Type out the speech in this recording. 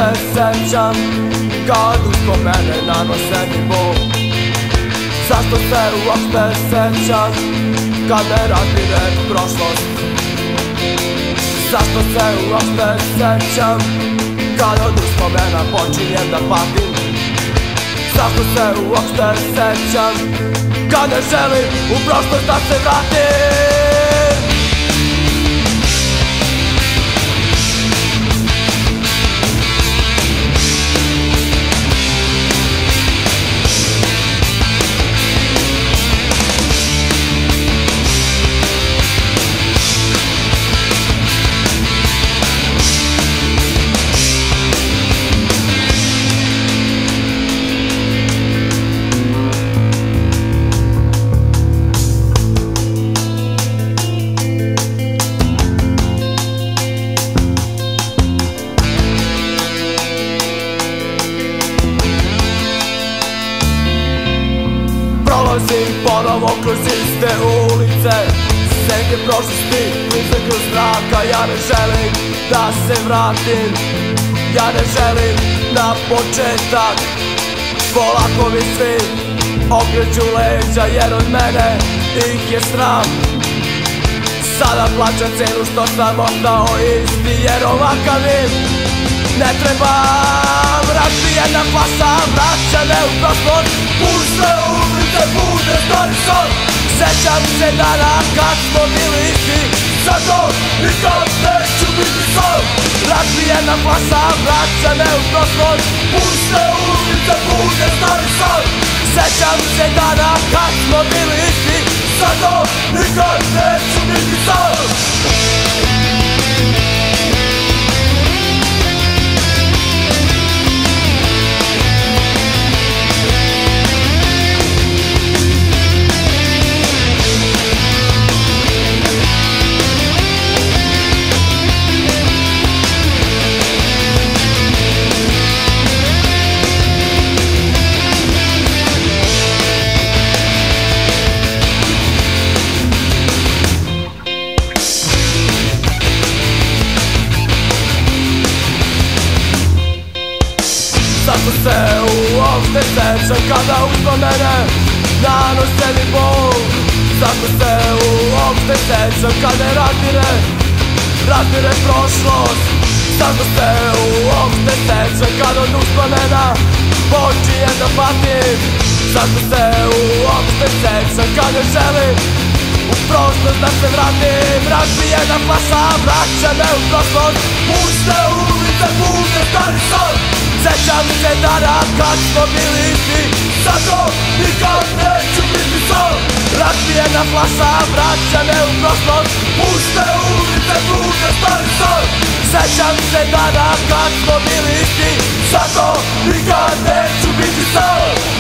uopšte sećam kad uspomene nanose mi bol? Zašto se uopšte sećam kad me razbire prošlost? Zašto se uopšte sećam kad od uspomena počinjem da patim? Zašto se uopšte sećam kad ne želim u prošlost da se vratim? Prolazim ponovo kroz iste ulice, senke prošlosti klize kroz zraka. Ja ne želim da se vratim, ja ne želim na početak. Polako mi svi okreću leđa jer od mene ih je sram. Sada plaćam cenu što sam ostao isti jer ovakavim ne trebam. Razbijena klasa vraća me u prošlost, puste ulice bude stari son. Sećam se dana kad smo bili isti, zato nikad neću biti son. Razbijena klasa vraća me u prošlost, puste ulice bude stari son. Sećam se dana kad smo bili isti, zato nikad neću biti son. Zašto se uopšte sećam kada uspomene nanose mi bol? Zašto se uopšte sećam kad me razbire prošlost? Zašto se uopšte sećam kad od uspomena počinjem da patim? Zašto se uopšte sećam kad ne želim u prošlost da se vratim? Razbijena klasa vraća me u prošlost, puste ulice bude stari son. Sećam se dana kad smo bili isti, zato nikad neću biti son. Razbijena klasa vraća me u prošlost, puste ulice bude stari son. Sećam se dana kad smo bili isti, zato nikad neću biti son.